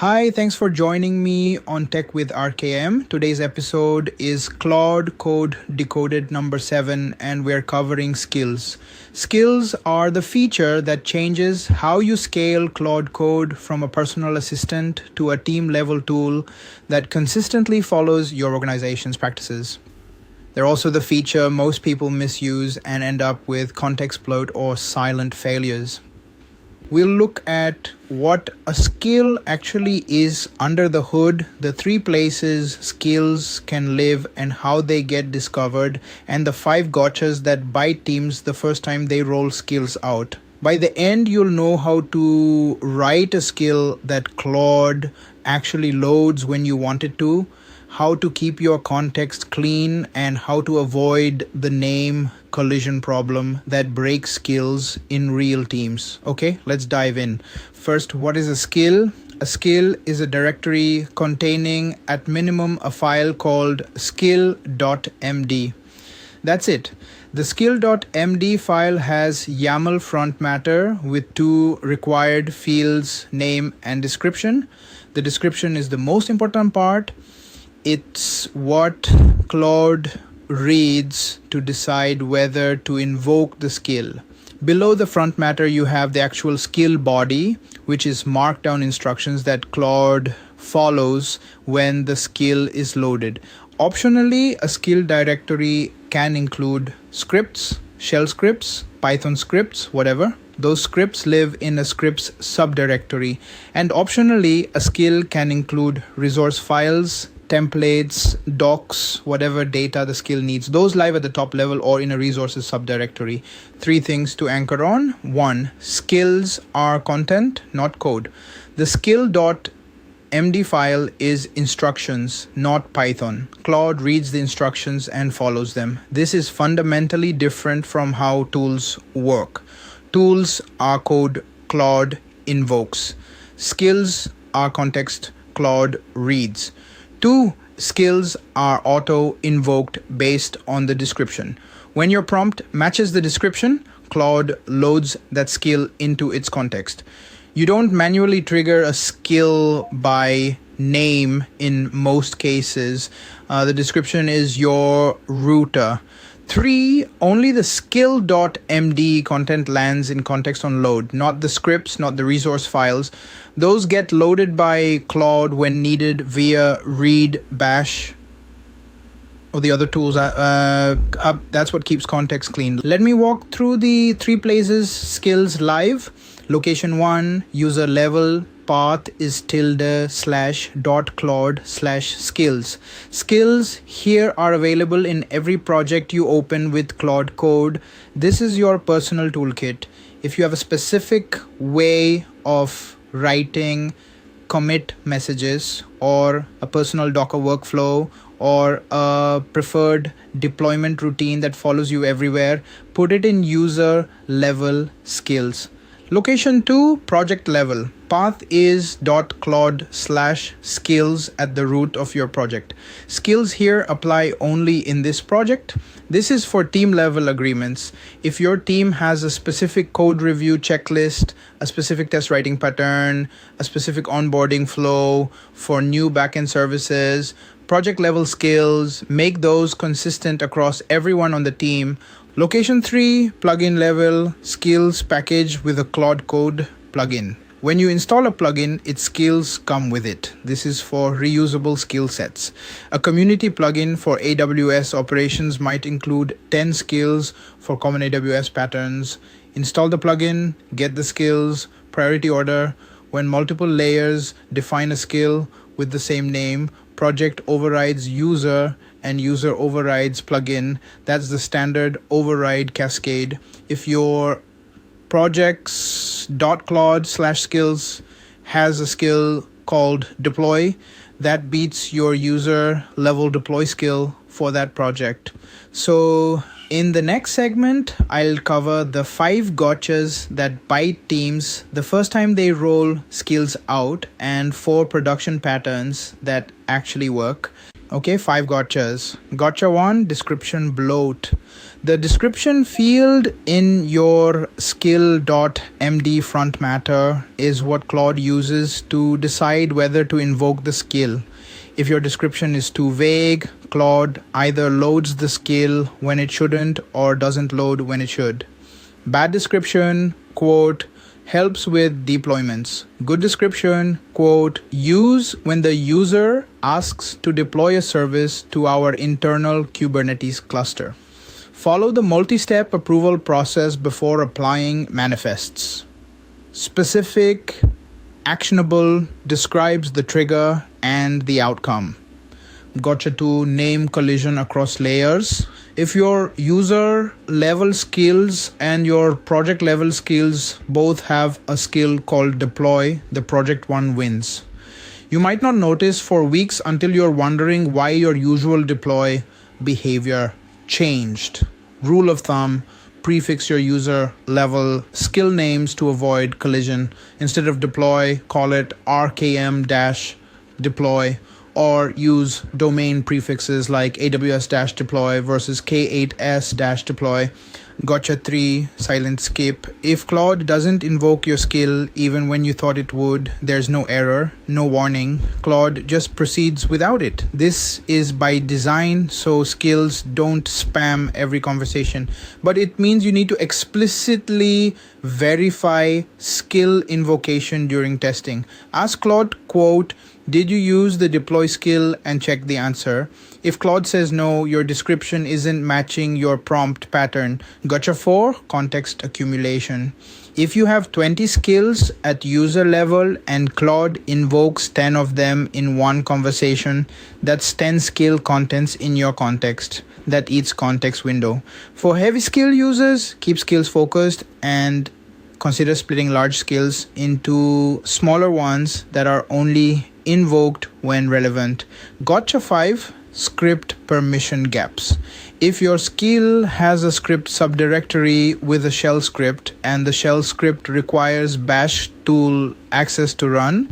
Hi, thanks for joining me on Tech with RKM. Today's episode is Claude Code Decoded number 7, and we're covering skills. Skills are the feature that changes how you scale Claude Code from a personal assistant to a team-level tool that consistently follows your organization's practices. They're also the feature most people misuse and end up with context bloat or silent failures. We'll look at what a skill actually is under the hood, the 3 places skills can live and how they get discovered, and the 5 gotchas that bite teams the first time they roll skills out. By the end, you'll know how to write a skill that Claude actually loads when you want it to, how to keep your context clean, and how to avoid the name collision problem that breaks skills in real teams. Okay, let's dive in. First, what is a skill? A skill is a directory containing at minimum a file called SKILL.md. That's it. The SKILL.md file has YAML front matter with 2 required fields, name and description. The description is the most important part. It's what Claude reads to decide whether to invoke the skill. Below the front matter, you have the actual skill body, which is markdown instructions that Claude follows when the skill is loaded. Optionally, a skill directory can include scripts, shell scripts, Python scripts, whatever. Those scripts live in a scripts subdirectory. And optionally, a skill can include resource files, templates, docs, whatever data the skill needs. Those live at the top level or in a resources subdirectory. 3 things to anchor on. 1, skills are content, not code. The skill.md file is instructions, not Python. Claude reads the instructions and follows them. This is fundamentally different from how tools work. Tools are code, Claude invokes. Skills are context, Claude reads. 2, skills are auto-invoked based on the description. When your prompt matches the description, Claude loads that skill into its context. You don't manually trigger a skill by name in most cases. The description is your router. 3, only the skill.md content lands in context on load, not the scripts, not the resource files. Those get loaded by Claude when needed via read, bash, or the other tools. That's what keeps context clean. Let me walk through the 3 places skills live. Location 1, user level, path is ~/.claude/skills. Skills here are available in every project you open with Claude Code. This is your personal toolkit. If you have a specific way of writing commit messages or a personal Docker workflow or a preferred deployment routine that follows you everywhere, put it in user level skills. Location 2, project level. Path is .claude/skills at the root of your project. Skills here apply only in this project. This is for team level agreements. If your team has a specific code review checklist, a specific test writing pattern, a specific onboarding flow for new backend services, project level skills, make those consistent across everyone on the team. Location 3, plugin level, skills package with a Claude Code plugin. When you install a plugin, its skills come with it. This is for reusable skill sets. A community plugin for AWS operations might include 10 skills for common AWS patterns. Install the plugin, get the skills, priority order. When multiple layers define a skill with the same name, project overrides user and user overrides plugin. That's the standard override cascade. If your project's .claude/skills has a skill called deploy, that beats your user level deploy skill for that project. So in the next segment, I'll cover the 5 gotchas that bite teams the first time they roll skills out and 4 production patterns that actually work. Okay, 5 gotchas. Gotcha 1, description bloat. The description field in your SKILL.md front matter is what Claude uses to decide whether to invoke the skill. If your description is too vague, Claude either loads the skill when it shouldn't or doesn't load when it should. Bad description, quote, helps with deployments. Good description, quote, use when the user asks to deploy a service to our internal Kubernetes cluster. Follow the multi-step approval process before applying manifests. Specific, actionable, describes the trigger and the outcome. Gotcha 2, name collision across layers. If your user level skills and your project level skills both have a skill called deploy, the project one wins. You might not notice for weeks until you're wondering why your usual deploy behavior changed. Rule of thumb, prefix your user level skill names to avoid collision. Instead of deploy, call it rkm-deploy, or use domain prefixes like AWS-deploy versus K8s-deploy. Gotcha 3, silent skip. If Claude doesn't invoke your skill even when you thought it would, there's no error, no warning. Claude just proceeds without it. This is by design, so skills don't spam every conversation. But it means you need to explicitly verify skill invocation during testing. Ask Claude, quote, did you use the deploy skill, and check the answer. If Claude says no, your description isn't matching your prompt pattern. Gotcha 4, context accumulation. If you have 20 skills at user level and Claude invokes 10 of them in one conversation, that's 10 skill contents in your context. That eats context window. For heavy skill users, keep skills focused and consider splitting large skills into smaller ones that are only invoked when relevant. Gotcha 5, script permission gaps. If your skill has a script subdirectory with a shell script and the shell script requires bash tool access to run,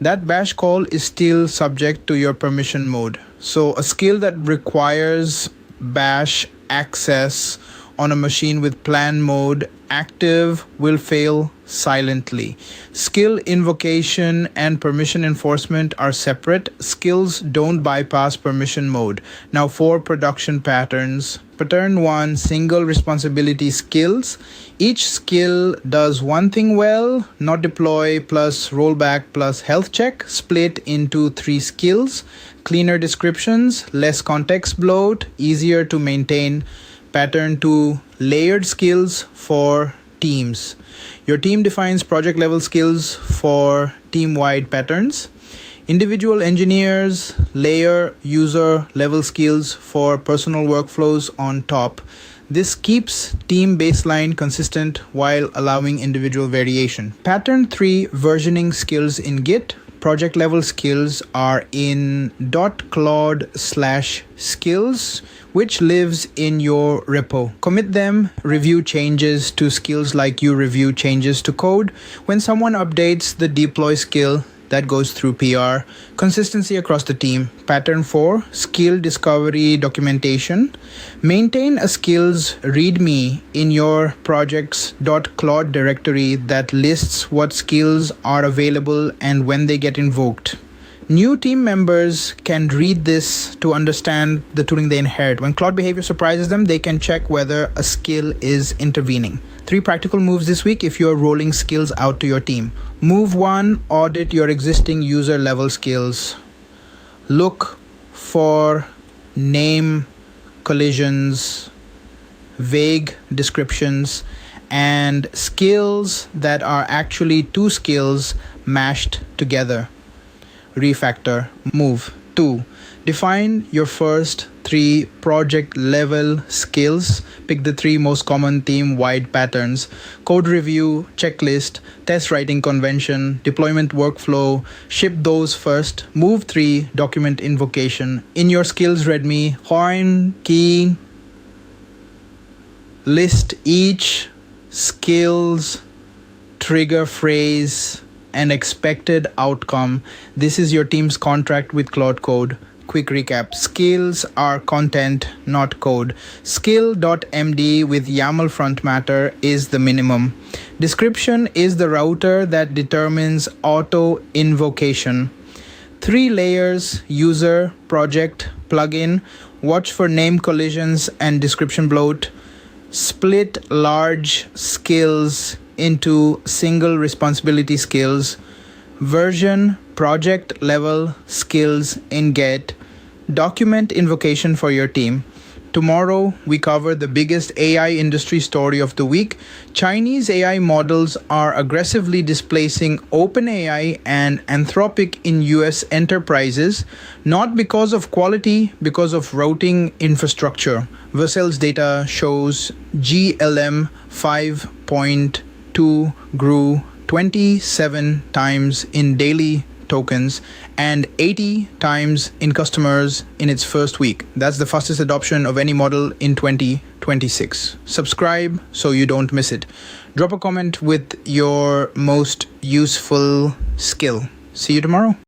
that bash call is still subject to your permission mode. So a skill that requires bash access on a machine with plan mode active will fail silently. Skill invocation and permission enforcement are separate. Skills don't bypass permission mode. Now 4 production patterns. Pattern 1, single responsibility skills. Each skill does one thing well, not deploy plus rollback plus health check, split into 3 skills. Cleaner descriptions, less context bloat, easier to maintain. Pattern 2, layered skills for teams. Your team defines project level skills for team-wide patterns. Individual engineers layer user level skills for personal workflows on top. This keeps team baseline consistent while allowing individual variation. Pattern 3, versioning skills in Git. Project level skills are in .claude/skills, which lives in your repo. Commit them, review changes to skills like you review changes to code. When someone updates the deploy skill, that goes through PR. Consistency across the team. Pattern 4, skill discovery documentation. Maintain a skills README in your project's .claude directory that lists what skills are available and when they get invoked. New team members can read this to understand the tooling they inherit. When Claude behavior surprises them, they can check whether a skill is intervening. 3 practical moves this week if you're rolling skills out to your team. Move 1, audit your existing user level skills. Look for name collisions, vague descriptions, and skills that are actually 2 skills mashed together. Refactor. Move 2, define your first 3 project level skills. Pick the 3 most common team-wide patterns: code review, checklist, test writing convention, deployment workflow. Ship those first. Move 3, document invocation. In your skills README, horn key, list each skills, trigger phrase, and expected outcome. This is your team's contract with Claude Code. quick recap. Skills are content, not code. SKILL.md with YAML front matter is the minimum. Description is the router that determines auto-invocation. 3 layers: user, project, plugin. Watch for name collisions and description bloat. Split large skills into single responsibility skills. Version project level skills in Get. Document invocation for your team. Tomorrow, we cover the biggest AI industry story of the week. Chinese AI models are aggressively displacing OpenAI and Anthropic in US enterprises, not because of quality, because of routing infrastructure. Vercel's data shows GLM 5.2 grew 27 times in daily tokens and 80 times in customers in its first week. That's the fastest adoption of any model in 2026. Subscribe so you don't miss it. Drop a comment with your most useful skill. See you tomorrow.